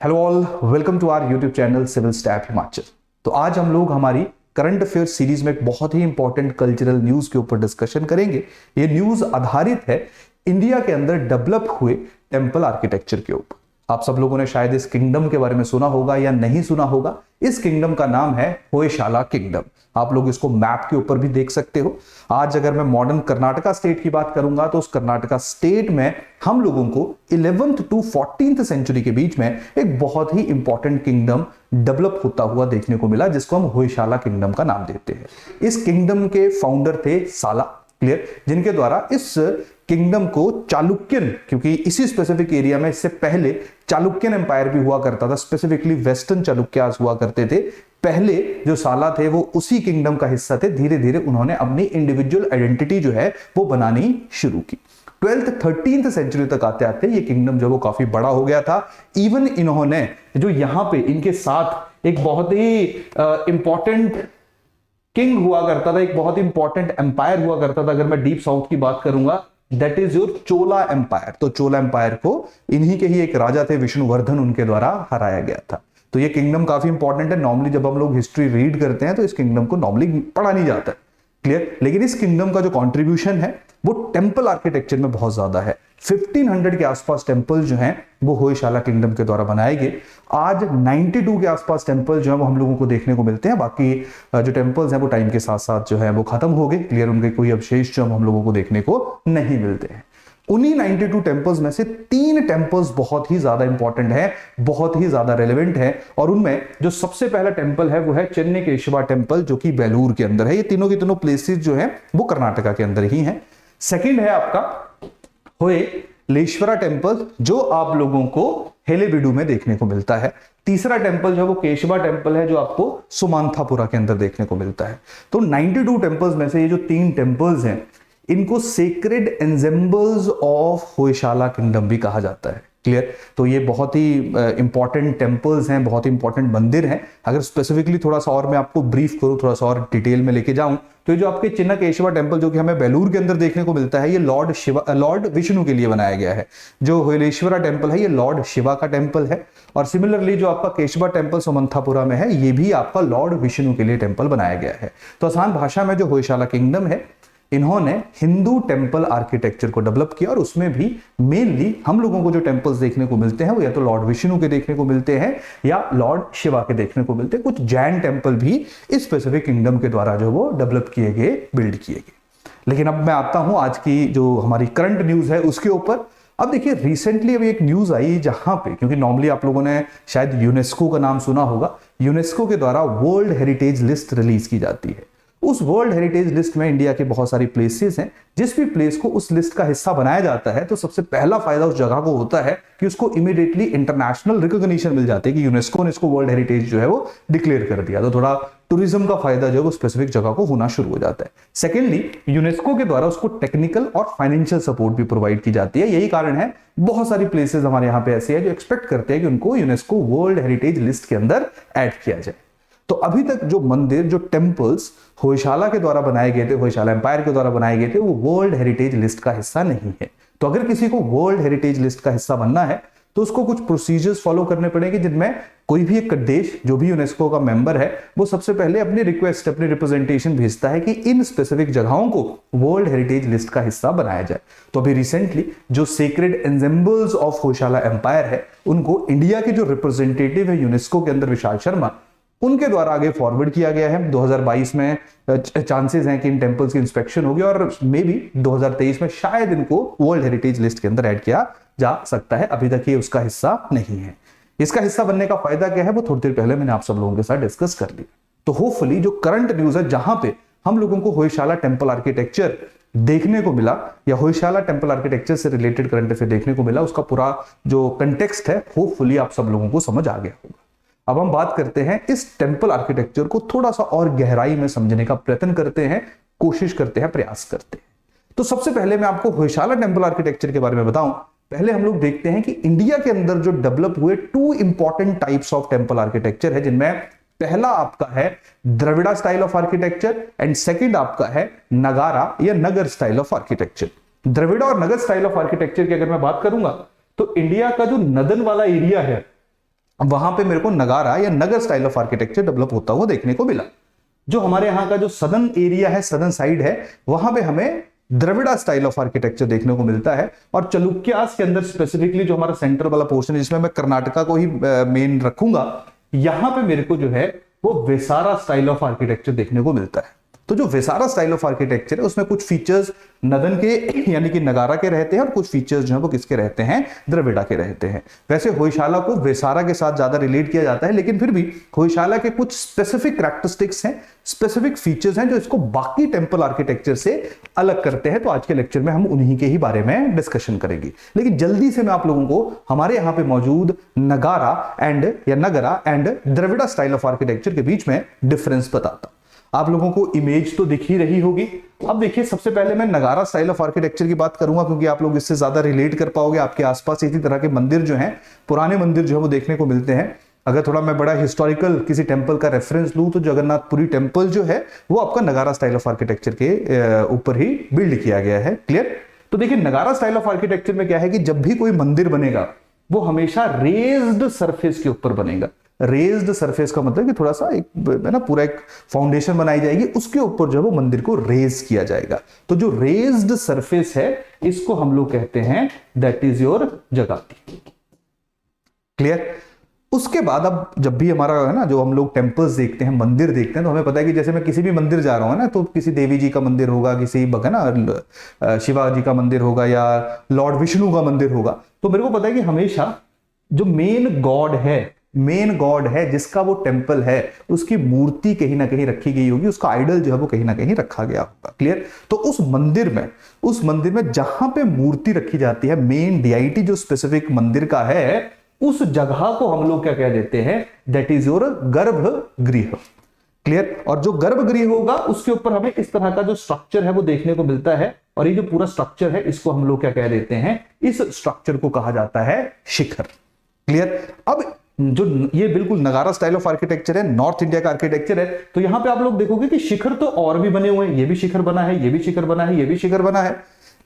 Hello all, welcome to our YouTube channel civil stat Himachal. तो आज हम लोग हमारी करंट अफेयर सीरीज में एक बहुत ही इंपॉर्टेंट कल्चरल न्यूज के ऊपर डिस्कशन करेंगे। ये न्यूज आधारित है इंडिया के अंदर डेवलप हुए टेंपल आर्किटेक्चर के ऊपर। आप सब लोगों ने शायद इस किंगडम के बारे में सुना होगा या नहीं सुना होगा। इस किंगडम का नाम है होयशाला किंगडम। आप लोग इसको मैप के ऊपर भी देख सकते हो। आज अगर मैं मॉडर्न कर्नाटका स्टेट की बात करूंगा तो उस कर्नाटका स्टेट में हम लोगों को 11th टू 14th सेंचुरी के बीच में एक बहुत ही इंपॉर्टेंट किंगडम डेवलप होता हुआ देखने को मिला, जिसको हम होयशाला किंगडम का नाम देते हैं। इस किंगडम के फाउंडर थे साला, क्लियर, जिनके द्वारा इस किंगडम को चालुक्यन, क्योंकि इसी स्पेसिफिक एरिया में इससे पहले चालुक्यन एम्पायर भी हुआ करता था, स्पेसिफिकली वेस्टर्न चालुक्यास हुआ करते थे। पहले जो साला थे वो उसी किंगडम का हिस्सा थे। धीरे धीरे उन्होंने अपनी इंडिविजुअल आइडेंटिटी जो है वो बनानी शुरू की। 12th 13th सेंचुरी तक आते आते ये किंगडम जो वो काफी बड़ा हो गया था। इवन इन्होंने जो यहां पे इनके साथ एक बहुत ही इंपॉर्टेंट किंग हुआ करता था, एक बहुत इंपॉर्टेंट एम्पायर हुआ करता था। अगर मैं डीप साउथ की बात करूंगा, that is your Chola empire. तो चोला एम्पायर को इन्हीं के ही एक राजा थे विष्णुवर्धन, उनके द्वारा हराया गया था। तो ये किंगडम काफी इंपॉर्टेंट है। नॉर्मली जब हम लोग हिस्ट्री रीड करते हैं तो इस किंगडम को नॉर्मली पढ़ा नहीं जाता है, क्लियर। लेकिन इस किंगडम का जो कंट्रीब्यूशन है वो टेंपल आर्किटेक्चर में बहुत ज्यादा है। 1500 के आसपास टेंपल जो हैं वो होयशाला किंगडम के द्वारा बनाए गए। आज 92 के आसपास टेंपल जो है वो हम लोगों को देखने को मिलते हैं। बाकी जो टेंपल्स हैं वो टाइम के साथ साथ जो है वो खत्म हो गए, क्लियर। उनके कोई अवशेष जो हम लोगों को देखने को नहीं मिलते हैं। उन्हीं 92 टेंपल्स में से 3 टेंपल्स बहुत ही ज्यादा इंपॉर्टेंट है, बहुत ही ज्यादा रेलेवेंट है। और उनमें जो सबसे पहला टेंपल है वो है चेन्नकेशवा टेंपल, जो कि बेलूर के अंदर है। ये तीनों की तीनों प्लेसेस जो है वो कर्नाटका के अंदर ही है। सेकंड है आपका होयलेश्वरा टेंपल, जो आप लोगों को हेलेबीडू में देखने को मिलता है। तीसरा टेंपल जो है वो केशवा टेंपल है, जो आपको सुमांथापुरा के अंदर देखने को मिलता है। तो 92 टेंपल्स में से ये जो 3 टेंपल्स हैं इनको सेक्रेड एंजेम्बल्स ऑफ होयशाला किंगडम भी कहा जाता है, क्लियर। तो ये बहुत ही इंपॉर्टेंट टेंपल्स हैं, बहुत ही इंपॉर्टेंट मंदिर हैं। अगर स्पेसिफिकली थोड़ा सा और मैं आपको ब्रीफ करूं, थोड़ा सा और डिटेल में लेके जाऊं, तो ये जो आपके चिन्नकेशवा टेंपल जो कि हमें बेलूर के अंदर देखने को मिलता है, ये लॉर्ड विष्णु के लिए बनाया गया है। जो होयलेश्वरा टेंपल है ये लॉर्ड शिवा का टेंपल है। और सिमिलरली जो आपका केशवा टेंपल सुमंथापुरा में है, ये भी आपका लॉर्ड विष्णु के लिए टेंपल बनाया गया है। तो आसान भाषा में जो होयशाला किंगडम है, इन्होंने हिंदू टेंपल आर्किटेक्चर को डेवलप किया। और उसमें भी मेनली हम लोगों को जो टेंपल्स देखने को मिलते हैं वो या तो लॉर्ड विष्णु के देखने को मिलते हैं या लॉर्ड शिवा के देखने को मिलते हैं। कुछ जैन टेंपल भी इस स्पेसिफिक किंगडम के द्वारा जो वो डेवलप किए गए, बिल्ड किए गए। लेकिन अब मैं आता हूं आज की जो हमारी करंट न्यूज है उसके ऊपर। अब देखिए, रिसेंटली अभी एक न्यूज आई जहां पे, क्योंकि नॉर्मली आप लोगों ने शायद यूनेस्को का नाम सुना होगा, यूनेस्को के द्वारा वर्ल्ड हेरिटेज लिस्ट रिलीज की जाती है। उस वर्ल्ड हेरिटेज लिस्ट में इंडिया के बहुत सारी प्लेसेस हैं। जिस भी प्लेस को उस लिस्ट का हिस्सा बनाया जाता है तो सबसे पहला फायदा उस जगह को होता है कि उसको इमीडिएटली इंटरनेशनल रिकॉग्निशन मिल जाती है कि यूनेस्को ने इसको वर्ल्ड हेरिटेज जो है वो डिक्लेयर कर दिया। तो थोड़ा टूरिज्म का फायदा जो है वो स्पेसिफिक जगह को होना शुरू हो जाता है। सेकेंडली, यूनेस्को के द्वारा उसको टेक्निकल और फाइनेंशियल सपोर्ट भी प्रोवाइड की जाती है। यही कारण है बहुत सारी प्लेसेस हमारे यहाँ पे ऐसे हैं जो एक्सपेक्ट करते हैं कि उनको यूनेस्को वर्ल्ड हेरिटेज लिस्ट के अंदर ऐड किया जाए। तो अभी तक जो मंदिर, जो टेंपल्स होयशाला के द्वारा बनाए गए थे, होयशाला एम्पायर के द्वारा बनाए गए थे, वो वर्ल्ड हेरिटेज लिस्ट का हिस्सा नहीं है। तो अगर किसी को वर्ल्ड हेरिटेज लिस्ट का हिस्सा बनना है तो उसको कुछ प्रोसीजर्स फॉलो करने पड़ेंगे, जिनमें कोई भी एक देश जो भी यूनेस्को का मेंबर है वो सबसे पहले अपनी रिक्वेस्ट, अपनी रिप्रेजेंटेशन भेजता है कि इन स्पेसिफिक जगहों को वर्ल्ड हेरिटेज लिस्ट का हिस्सा बनाया जाए। तो अभी रिसेंटली जो सेक्रेड एंजेम्बल्स ऑफ होयशाला एम्पायर है, उनको इंडिया के जो रिप्रेजेंटेटिव है यूनेस्को के अंदर, विशाल शर्मा, उनके द्वारा आगे फॉरवर्ड किया गया है। 2022 में चांसेस हैं कि इन टेंपल्स की इंस्पेक्शन होगी और मे बी 2023 में शायद इनको वर्ल्ड हेरिटेज लिस्ट के अंदर ऐड किया जा सकता है। अभी तक ये उसका हिस्सा नहीं है। इसका हिस्सा बनने का फायदा क्या है वो थोड़ी देर पहले मैंने आप सब लोगों के साथ डिस्कस कर लिया। तो होपफुली जो करंट न्यूज है, जहां पे हम लोगों को होयशाला टेंपल आर्किटेक्चर देखने को मिला या होयशाला टेंपल आर्किटेक्चर से रिलेटेड करंट अफेयर देखने को मिला, उसका पूरा जो कंटेक्स्ट है होपफुली आप सब लोगों को समझ आ गया होगा। अब हम बात करते हैं इस टेंपल आर्किटेक्चर को थोड़ा सा और गहराई में समझने का प्रयत्न करते हैं, कोशिश करते हैं, प्रयास करते हैं। तो सबसे पहले मैं आपको होयशाला टेंपल आर्किटेक्चर के बारे में बताऊं, पहले हम लोग देखते हैं कि इंडिया के अंदर जो डेवलप हुए 2 important types of temple architecture है, जिनमें पहला आपका है Dravida style of architecture and second आपका है नगारा या नगर स्टाइल ऑफ आर्किटेक्चर। द्रविड़ा और नगर स्टाइल ऑफ आर्किटेक्चर की अगर मैं बात करूंगा तो इंडिया का जो नदन वाला एरिया है वहां पे मेरे को नगारा या नगर स्टाइल ऑफ आर्किटेक्चर डेवलप होता हुआ देखने को मिला। जो हमारे यहाँ का जो सदर्न एरिया है, सदर्न साइड है, वहां पे हमें द्रविड़ा स्टाइल ऑफ आर्किटेक्चर देखने को मिलता है। और चालुक्यास के अंदर स्पेसिफिकली जो हमारा सेंटर वाला पोर्शन है, जिसमें मैं कर्नाटका को ही मेन रखूंगा, यहां पे मेरे को जो है वो वेसारा स्टाइल ऑफ आर्किटेक्चर देखने को मिलता है। तो जो वेसारा स्टाइल ऑफ आर्किटेक्चर है उसमें कुछ फीचर्स नदन के यानी कि नगारा के रहते हैं और कुछ फीचर्स जो है वो किसके रहते हैं, द्रविड़ा के रहते हैं। वैसे होयशाला को वेसारा के साथ ज्यादा रिलेट किया जाता है, लेकिन फिर भी होयशाला के कुछ स्पेसिफिक कैरेक्टरिस्टिक्स हैं, स्पेसिफिक फीचर्स हैं जो इसको बाकी टेंपल आर्किटेक्चर से अलग करते हैं। तो आज के लेक्चर में हम उन्हीं के ही बारे में डिस्कशन करेंगे। लेकिन जल्दी से मैं आप लोगों को हमारे यहां पे मौजूद नगारा एंड या Nagara and Dravida style of architecture के बीच में डिफरेंस बताता हूं। आप लोगों को इमेज तो दिख ही रही होगी। अब देखिए, सबसे पहले मैं नगारा स्टाइल ऑफ आर्किटेक्चर की बात करूंगा, क्योंकि आप लोग इससे ज्यादा रिलेट कर पाओगे। आपके आसपास इसी तरह के मंदिर जो हैं, पुराने मंदिर जो है वो देखने को मिलते हैं। अगर थोड़ा मैं बड़ा हिस्टोरिकल किसी टेंपल का रेफरेंस लूं तो जगन्नाथपुरी टेंपल जो है वो आपका नगारा स्टाइल ऑफ आर्किटेक्चर के ऊपर ही बिल्ड किया गया है। क्लियर? तो देखिए, नगारा स्टाइल ऑफ आर्किटेक्चर में क्या है कि जब भी कोई मंदिर बनेगा वो हमेशा रेज्ड सरफेस के ऊपर बनेगा। रेज्ड सरफेस का मतलब कि थोड़ा सा एक है ना, पूरा एक फाउंडेशन बनाई जाएगी, उसके ऊपर जो है वो मंदिर को रेज किया जाएगा। तो जो रेज्ड सरफेस है इसको हम लोग कहते हैं दैट इज योर जगाती। क्लियर? उसके बाद अब जब भी हमारा है ना, जो हम लोग टेम्पल्स देखते हैं, मंदिर देखते हैं, तो हमें पता है कि जैसे मैं किसी भी मंदिर जा रहा हूं ना, तो किसी देवी जी का मंदिर होगा, किसी है ना शिवा जी का मंदिर होगा या लॉर्ड विष्णु का मंदिर होगा, तो मेरे को पता है कि हमेशा जो मेन गॉड है जिसका वो टेंपल है, उसकी मूर्ति कहीं ना कहीं रखी गई होगी, उसका आइडल जो है वो कहीं ना कहीं रखा गया होगा। क्लियर? तो उस मंदिर में जहां पे मूर्ति रखी जाती है, मेन डियाइटी जो स्पेसिफिक मंदिर का है, उस जगह को हम लोग क्या कह देते हैं, दैट इज योर गर्भगृह। क्लियर? और जो गर्भगृह होगा उसके ऊपर हमें इस तरह का जो स्ट्रक्चर है वो देखने को मिलता है, और ये जो पूरा स्ट्रक्चर है इसको हम लोग क्या कह देते हैं, इस स्ट्रक्चर को कहा जाता है शिखर। क्लियर? अब जो ये बिल्कुल नगारा स्टाइल ऑफ आर्किटेक्चर है, नॉर्थ इंडिया का आर्किटेक्चर है, तो यहां पे आप लोग देखोगे कि शिखर तो और भी बने हुए हैं, ये भी शिखर बना है, ये भी शिखर बना है, ये भी शिखर बना है।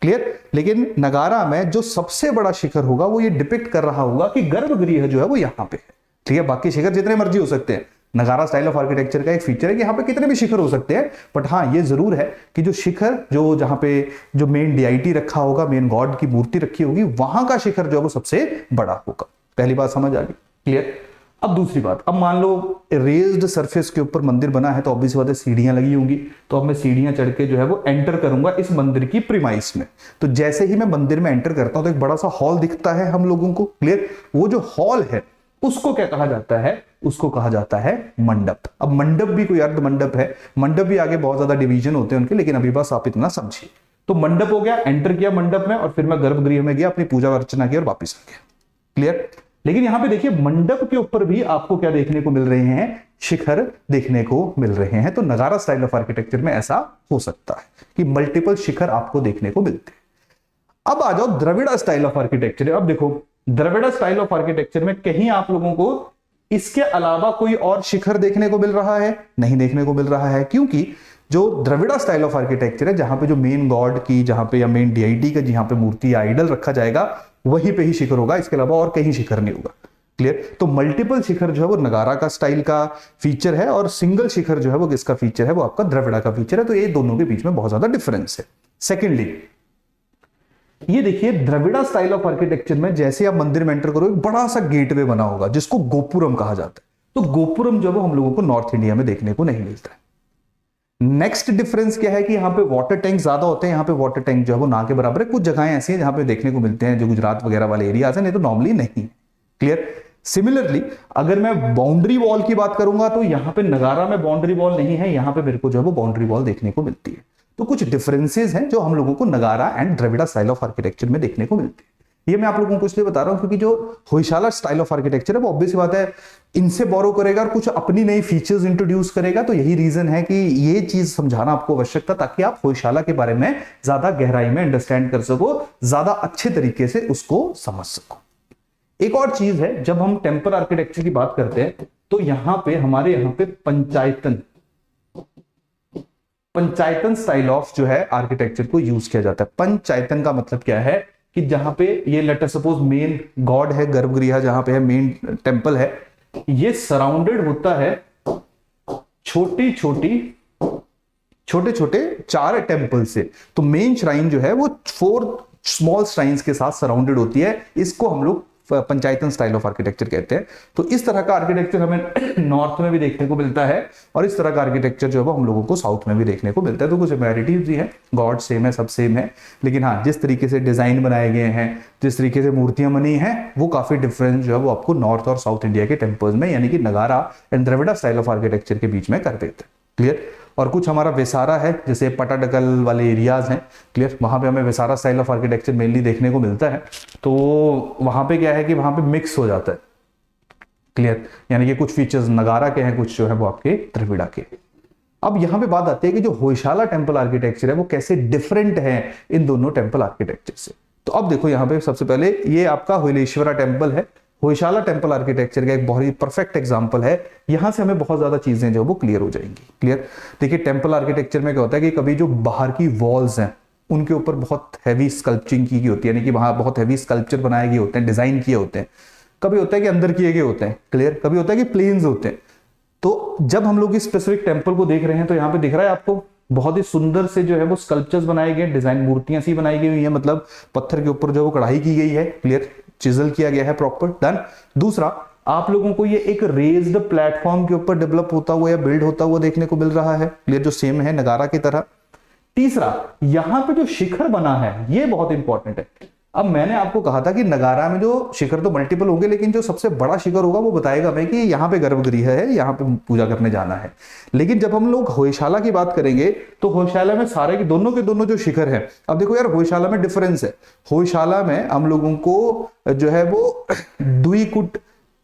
क्लियर? लेकिन नगारा में जो सबसे बड़ा शिखर होगा वो ये डिपिक्ट कर रहा होगा कि गर्भगृह जो है वो यहां पे है। ठीक है? बाकी शिखर जितने मर्जी हो सकते हैं, नगारा स्टाइल ऑफ आर्किटेक्चर का एक फीचर है कि यहां पे कितने भी शिखर हो सकते हैं, बट हाँ ये जरूर है कि जो शिखर जो जहां पे जो मेन डियाइटी रखा होगा, मेन गॉड की मूर्ति रखी होगी, वहां का शिखर जो है वो सबसे बड़ा होगा। पहली बात समझ आ गई? क्लियर? अब दूसरी बात, अब मान लो रेज्ड सरफेस के ऊपर मंदिर बना है, तो ऑब्वियस बात है सीढ़ियां लगी होंगी, तो अब मैं सीढ़ियां चढ़ के जो है वो एंटर करूंगा इस मंदिर की प्रीमाइस में। तो जैसे ही मैं मंदिर में एंटर करता हूं तो एक बड़ा सा हॉल दिखता है हम लोगों को। क्लियर? वो जो हॉल है उसको क्या कहा जाता है, उसको कहा जाता है मंडप। अब मंडप भी कोई अर्ध मंडप है, मंडप भी आगे बहुत ज्यादा डिवीजन होते हैं उनके, लेकिन अभी बस आप इतना समझिए। तो मंडप हो गया, एंटर किया मंडप में, और फिर मैं गर्भगृह में गया, अपनी पूजा अर्चना की और वापिस आ गया। क्लियर? लेकिन यहां पे देखिए, मंडप के ऊपर भी आपको क्या देखने को मिल रहे हैं, शिखर देखने को मिल रहे हैं। तो नगारा स्टाइल ऑफ आर्किटेक्चर में ऐसा हो सकता है कि मल्टीपल शिखर आपको देखने को मिलते हैं। अब आ जाओ द्रविड़ा स्टाइल ऑफ आर्किटेक्चर। अब देखो, द्रविड़ा स्टाइल ऑफ आर्किटेक्चर में कहीं आप लोगों को इसके अलावा कोई और शिखर देखने को मिल रहा है? नहीं देखने को मिल रहा है, क्योंकि जो द्रविड़ा स्टाइल ऑफ आर्किटेक्चर है, जहां पे जो मेन गॉड की जहां पे या मेन डियाइटी का जहां पे मूर्ति आइडल रखा जाएगा वहीं पे ही शिखर होगा, इसके अलावा और कहीं शिखर नहीं होगा। क्लियर? तो मल्टीपल शिखर जो है वो नगारा का स्टाइल का फीचर है, और सिंगल शिखर जो है वो किसका फीचर है, वो आपका द्रविड़ा का फीचर है। तो ये दोनों के बीच में बहुत ज्यादा डिफरेंस है। सेकेंडली, ये देखिए, द्रविड़ा स्टाइल ऑफ आर्किटेक्चर में जैसे आप मंदिर में एंटर करोगे, बड़ा सा गेटवे बना होगा जिसको गोपुरम कहा जाता है। तो गोपुरम जो है वो हम लोगों को नॉर्थ इंडिया में देखने को नहीं मिलता है। नेक्स्ट डिफरेंस क्या है कि यहाँ पे वाटर टैंक ज्यादा होते हैं, यहाँ पे वाटर टैंक जो है वो ना के बराबर है। कुछ जगहें ऐसी हैं जहां पे देखने को मिलते हैं, जो गुजरात वगैरह वाले एरियाज हैं, नहीं तो नॉर्मली नहीं। क्लियर? सिमिलरली, अगर मैं बाउंड्री वॉल की बात करूंगा तो यहाँ पे नगारा में बाउंड्री वॉल नहीं है, यहाँ पे मेरे को जो है वो बाउंड्री वॉल देखने को मिलती है। तो कुछ डिफरेंसेस हैं जो हम लोगों को नगारा and Dravida style of architecture में देखने को मिलते हैं। ये मैं आप लोगों को इसलिए बता रहा हूं क्योंकि जो होयशाला स्टाइल ऑफ आर्किटेक्चर है वो ऑब्वियस बात है इनसे बोरो करेगा और कुछ अपनी नई फीचर्स इंट्रोड्यूस करेगा। तो यही रीजन है कि ये चीज समझाना आपको आवश्यक था, ताकि आप होयशाला के बारे में ज्यादा गहराई में अंडरस्टैंड कर सको, ज्यादा अच्छे तरीके से उसको समझ सको। एक और चीज है, जब हम टेम्पल आर्किटेक्चर की बात करते हैं तो यहां पे हमारे यहां पे पंचायतन स्टाइल ऑफ जो है आर्किटेक्चर को यूज किया जाता है। पंचायतन का मतलब क्या है कि जहां पे ये let us suppose main God है, गर्भगृह जहां पे है, मेन टेंपल है, ये सराउंडेड होता है छोटे छोटे 4 टेंपल से। तो मेन श्राइन जो है वो 4 स्मॉल श्राइन्स के साथ सराउंडेड होती है। इसको हम लोग पंचायतन स्टाइल ऑफ आर्किटेक्चर कहते हैं। तो इस तरह का आर्किटेक्चर हमें नॉर्थ में भी देखने को मिलता है और इस तरह का आर्किटेक्चर जो है वो हम लोगों को साउथ में भी देखने को मिलता है। तो कुछ सिमिलैरिटीज भी है, गॉड सेम है, सब सेम है, लेकिन हाँ जिस तरीके से डिजाइन बनाए गए हैं, जिस तरीके से मूर्तियां बनी हैं, वो काफी डिफरेंस जो है वो आपको नॉर्थ और साउथ इंडिया के टेम्पल्स में यानी कि नगारा and Dravida style of architecture के बीच में कर देते हैं। क्लियर। और कुछ हमारा वेसारा है, जैसे पटाडकल वाले एरियाज हैं, क्लियर, वहां पे हमें Vesara style of architecture mainly देखने को मिलता है। तो वहां पे क्या है कि वहां पे मिक्स हो जाता है, क्लियर, यानी कि कुछ फीचर्स नगारा के हैं, कुछ जो है वो आपके द्रविड़ा के। अब यहां पे बात आती है कि जो होयशाला टेंपल आर्किटेक्चर है वो कैसे डिफरेंट है इन दोनों टेंपल आर्किटेक्चर से। तो अब देखो यहाँ पे सबसे पहले ये आपका होयलेश्वरा टेंपल है, होयशाला टेंपल आर्किटेक्चर का एक बहुत ही परफेक्ट एग्जांपल है। यहां से हमें बहुत ज्यादा चीजें जो वो क्लियर हो जाएंगी। क्लियर। देखिए टेंपल आर्किटेक्चर में क्या होता है कि कभी जो बाहर की वॉल्स हैं उनके ऊपर बहुत हैवी स्कल्पचिंग की गई होती है, यानी कि वहां बहुत हैवी स्कल्पचर बनाए गए होते हैं, डिजाइन किए होते हैं। कभी होता है कि अंदर किए गए होते हैं, क्लियर, कभी होता है कि प्लेन्स होते हैं। तो जब हम लोग इस स्पेसिफिक टेंपल को देख रहे हैं तो यहाँ पे दिख रहा है आपको बहुत ही सुंदर से जो है वो स्कल्पचर्स बनाए गए, डिजाइन मूर्तियां सी बनाई गई हुई है, मतलब पत्थर के ऊपर जो वो कढ़ाई की गई है, क्लियर, चिजल किया गया है प्रॉपर, डन। दूसरा, आप लोगों को ये एक रेज्ड प्लेटफॉर्म के ऊपर डेवलप होता हुआ या बिल्ड होता हुआ देखने को मिल रहा है, क्लियर, जो सेम है नगारा की तरह। तीसरा, यहां पे जो शिखर बना है ये बहुत इंपॉर्टेंट है। अब मैंने आपको कहा था कि नगारा में जो शिखर तो मल्टीपल होंगे, लेकिन जो सबसे बड़ा शिखर होगा वो बताएगा हमें कि यहाँ पे गर्भगृह है, यहाँ पे पूजा करने जाना है। लेकिन जब हम लोग होयशाला की बात करेंगे तो होयशाला में सारे के दोनों जो शिखर है, अब देखो यार होयशाला में डिफरेंस है। होयशाला में हम लोगों को जो है वो द्विकुट,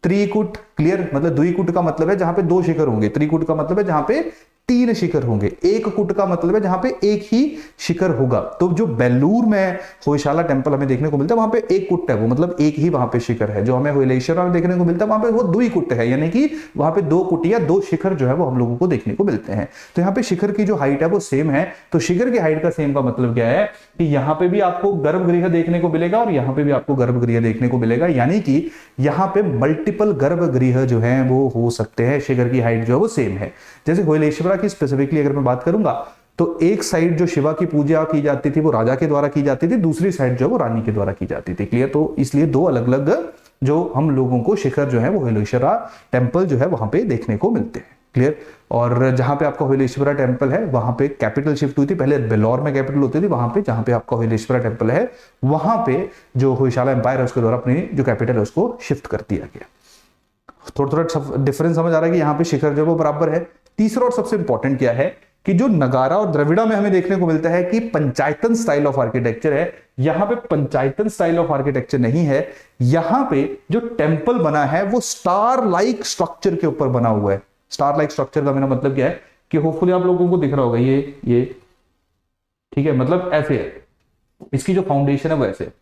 त्रिकुट, क्लियर, मतलब द्विकुट का मतलब है जहां पे 2 शिखर होंगे, त्रिकुट का मतलब है जहां पे 3 शिखर होंगे, एक कुट का मतलब है जहां पे एक ही शिखर होगा। तो जो बेलूर में होयशाला टेंपल हमें देखने को मिलता है वहां पे एक कुट है, वो मतलब एक ही वहां पे शिखर है। जो हमें होयलेश्वरा में देखने को मिलता है वहां पे वो द्विकुट है, यानी कि वहां पे 2 कुटिया 2 शिखर जो है वो हम लोगों को देखने को मिलते हैं। तो यहाँ पे शिखर की जो हाइट है वो सेम है। तो शिखर की हाइट का सेम का मतलब क्या है कि यहाँ पे भी आपको गर्भगृह देखने को मिलेगा और यहाँ पे भी आपको गर्भगृह देखने को मिलेगा, यानी कि यहाँ पे मल्टीपल गर्भगृह जो है वो हो सकते हैं। शिखर की हाइट जो है वो सेम है। जैसे होयलेश्वरा की स्पेसिफिकली अगर मैं बात करूंगा तो एक साइड जो शिवा की पूजा की जाती थी वो राजा के द्वारा की जाती थी, दूसरी साइड जो है वो रानी के द्वारा की जाती थी, क्लियर। तो इसलिए 2 अलग अलग जो हम लोगों को शिखर जो है वो होयलेश्वरा टेंपल जो है वहां पे देखने को मिलते हैं, क्लियर। और जहां पे आपका होयलेश्वरा टेंपल है वहां पे कैपिटल शिफ्ट हुई थी, पहले बेल्लौर में कैपिटल होती थी, वहां पे जहां पे आपका होयलेश्वरा टेंपल है वहां पे जो होयशाला एम्पायर है उसके द्वारा अपनी जो कैपिटल है उसको शिफ्ट कर दिया गया। थोड़ा डिफरेंस समझ आ रहा है कि यहाँ पे शिखर जो वो बराबर है। तीसरा और सबसे इंपॉर्टेंट क्या है कि जो नगारा और द्रविड़ा में हमें देखने को मिलता है कि पंचायतन स्टाइल ऑफ आर्किटेक्चर है, यहां पे पंचायतन स्टाइल ऑफ आर्किटेक्चर नहीं है। यहां पे जो टेंपल बना है वो स्टार लाइक स्ट्रक्चर के ऊपर बना हुआ है। स्टार लाइक स्ट्रक्चर का मेरा मतलब क्या है कि होपफुली आप लोगों को दिख रहा होगा ये ठीक है, मतलब ऐसे है, इसकी जो फाउंडेशन है वो ऐसे है।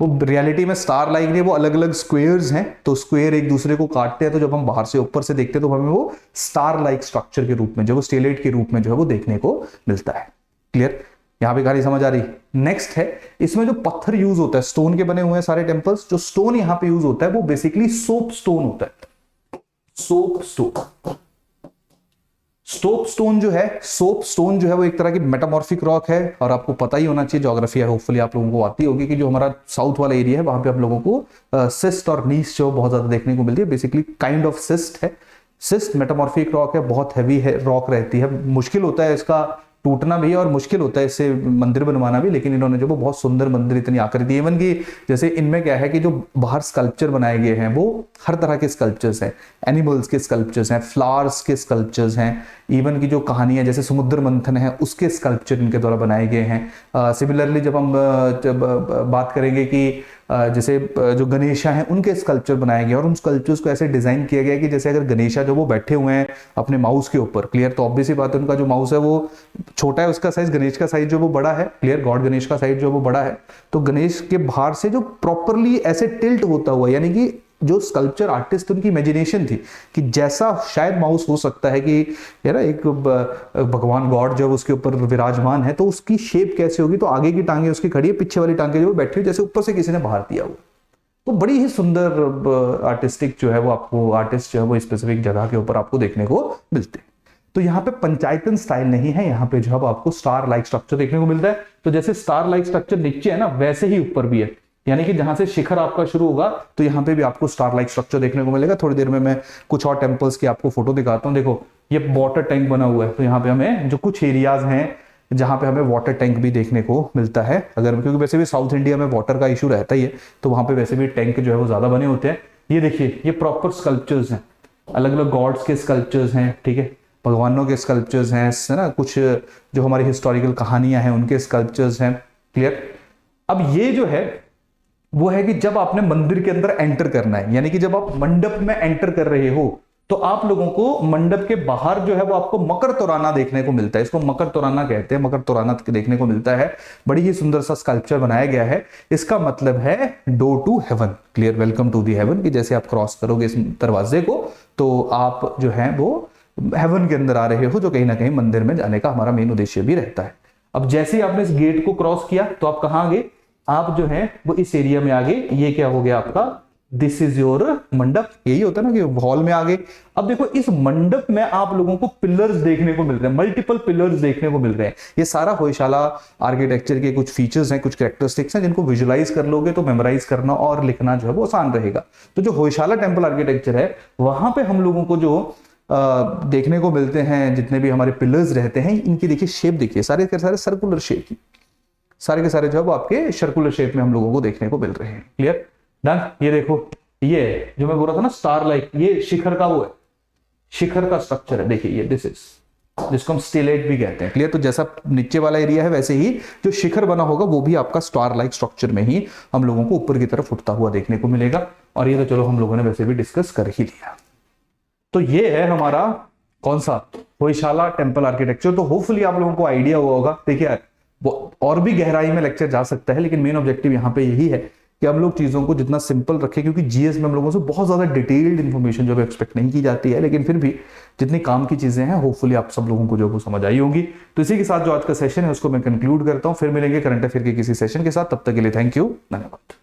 वो रियलिटी में स्टार लाइक नहीं, वो अलग अलग स्क्वायर्स हैं, तो स्क्वायर एक दूसरे को काटते हैं, तो जब हम बाहर से ऊपर से देखते हैं तो हमें वो स्टार लाइक स्ट्रक्चर के रूप में जो वो स्टेलेट के रूप में जो है वो देखने को मिलता है, क्लियर। यहां पे कहानी समझ आ रही। नेक्स्ट है, इसमें जो पत्थर यूज होता है, स्टोन के बने हुए हैं सारे टेंपल्स, जो स्टोन यहां पे यूज होता है वो बेसिकली सोप स्टोन होता है। सोप स्टोन, सोप स्टोन जो है वो एक तरह की मेटामॉर्फिक रॉक है। और आपको पता ही होना चाहिए, ज्योग्राफी है होपफुली आप लोगों को आती होगी, कि जो हमारा साउथ वाला एरिया है वहां पे आप लोगों को सिस्ट और नीस जो बहुत ज्यादा देखने को मिलती है। बेसिकली काइंड ऑफ सिस्ट है, सिस्ट मेटामॉर्फिक रॉक है, बहुत हैवी है रॉक रहती है, मुश्किल होता है इसका टूटना भी और मुश्किल होता है इससे मंदिर बनवाना भी। लेकिन इन्होंने जो वो बहुत सुंदर मंदिर इतनी आकृति, इवन की जैसे इनमें क्या है कि जो बाहर स्कल्पचर बनाए गए हैं वो हर तरह के स्कल्पचर्स हैं, एनिमल्स के स्कल्पचर्स हैं, फ्लावर्स के स्कल्पचर्स हैं, इवन की जो कहानियां जैसे समुद्र मंथन है उसके स्कल्पचर इनके द्वारा बनाए गए हैं। सिमिलरली जब हम बात करेंगे कि जैसे जो गणेशा हैं उनके स्कल्पचर बनाए गए और उन स्कल्पचर्स को ऐसे डिजाइन किया गया कि जैसे अगर गणेशा जो वो बैठे हुए हैं अपने माउस के ऊपर, क्लियर, तो ऑब्वियस ही बात है उनका जो माउस है वो छोटा है, उसका साइज, गणेश का साइज जो वो बड़ा है, क्लियर, गॉड गणेश का साइज जो वो बड़ा है। तो गणेश के बाहर से जो प्रॉपरली ऐसे टिल्ट होता हुआ, यानी कि जो स्कल्पचर आर्टिस्ट उनकी इमेजिनेशन थी कि जैसा शायद माउस हो सकता है कि है ना, एक भगवान गॉड जब उसके ऊपर विराजमान है तो उसकी शेप कैसे होगी, तो आगे की टांगे उसकी खड़ी है, पीछे वाली टांगे जो बैठी हुई जैसे ऊपर से किसी ने बाहर दिया हुआ। तो बड़ी ही सुंदर आर्टिस्टिक जो है वो आपको आर्टिस्ट जो है वो स्पेसिफिक जगह के ऊपर आपको देखने को मिलते हैं। तो यहाँ पे पंचायतन स्टाइल नहीं है, यहाँ पे जो है आपको स्टार लाइक स्ट्रक्चर देखने को मिलता है। तो जैसे स्टार लाइक स्ट्रक्चर नीचे है ना, वैसे ही ऊपर भी है, यानी कि जहां से शिखर आपका शुरू होगा तो यहाँ पे भी आपको स्टार लाइक स्ट्रक्चर देखने को मिलेगा। थोड़ी देर में मैं कुछ और टेम्पल्स की आपको फोटो दिखाता हूँ। देखो ये वाटर टैंक बना हुआ है, तो यहाँ पे हमें जो कुछ एरियाज हैं जहां पे हमें वाटर टैंक भी देखने को मिलता है, अगर क्योंकि वैसे भी साउथ इंडिया में वाटर का इशू रहता ही है, तो वहां पे वैसे भी टैंक जो है वो ज्यादा बने होते हैं। ये देखिए ये प्रॉपर स्कल्पचर्स हैं, अलग अलग गॉड्स के स्कल्पचर्स हैं, ठीक है, भगवानों के स्कल्पचर्स हैं, है ना, कुछ जो हमारी हिस्टोरिकल कहानियां हैं उनके स्कल्पचर्स हैं। क्लियर। अब ये जो है वो है कि जब आपने मंदिर के अंदर एंटर करना है, यानी कि जब आप मंडप में एंटर कर रहे हो तो आप लोगों को मंडप के बाहर जो है वो आपको मकर तोराना देखने को मिलता है। इसको मकर तोराना कहते हैं, मकर तोराना देखने को मिलता है। बड़ी ही सुंदर सा स्कल्पचर बनाया गया है। इसका मतलब है door to heaven. Clear, welcome to the heaven, कि जैसे आप क्रॉस करोगे इस दरवाजे को तो आप जो है वो हेवन के अंदर आ रहे हो, जो कहीं ना कहीं मंदिर में जाने का हमारा मेन उद्देश्य भी रहता है। अब जैसे ही आपने इस गेट को क्रॉस किया तो आप कहां गए, आप जो है वो इस एरिया में आ गए। ये क्या हो गया आपका, दिस इज योर मंडप। यही होता है ना कि हॉल में आ गए। अब देखो इस मंडप में आप लोगों को पिलर्स देखने को मिल रहे हैं, मल्टीपल पिलर्स देखने को मिल रहे हैं। ये सारा होयशाला आर्किटेक्चर के कुछ फीचर्स हैं, कुछ कैरेक्टरिस्टिक्स हैं जिनको विजुलाइज कर लोगे तो मेमोराइज करना और लिखना जो है वो आसान रहेगा। तो जो होयशाला टेम्पल आर्किटेक्चर है वहां पे हम लोगों को जो देखने को मिलते हैं, जितने भी हमारे पिलर्स रहते हैं, इनकी देखिए शेप देखिए, सारे के सारे सर्कुलर शेप की, सारे के सारे जो है वो आपके सर्कुलर शेप में हम लोगों को देखने को मिल रहे हैं। Clear, done. ये देखो ये जो मैं बोल रहा था ना स्टार लाइक, ये शिखर का वो है, शिखर का स्ट्रक्चर है। देखिए ये दिस इज, जिसको हम स्टेलेट भी कहते हैं। क्लियर। तो जैसा नीचे वाला एरिया है वैसे ही जो शिखर बना होगा वो भी आपका स्टार लाइक स्ट्रक्चर में ही हम लोगों को ऊपर की तरफ उठता हुआ देखने को मिलेगा। और ये तो चलो हम लोगों ने वैसे भी डिस्कस कर ही लिया। तो ये है हमारा कौन सा, होयशाला टेम्पल आर्किटेक्चर। तो होपफुली आप लोगों को आइडिया हुआ होगा। देखिए वो और भी गहराई में लेक्चर जा सकता है, लेकिन मेन ऑब्जेक्टिव यहाँ पे यही है कि हम लोग चीजों को जितना सिंपल रखें, क्योंकि जीएस में हम लोगों से बहुत ज्यादा डिटेल्ड इन्फॉर्मेशन जो है एक्सपेक्ट नहीं की जाती है, लेकिन फिर भी जितनी काम की चीजें हैं होपफुली आप सब लोगों को जो वो समझ आई होंगी। तो इसी के साथ जो आज का सेशन है उसको मैं कंक्लूड करता हूं। फिर मिलेंगे करंट अफेयर के किसी सेशन के साथ, तब तक के लिए थैंक यू, धन्यवाद।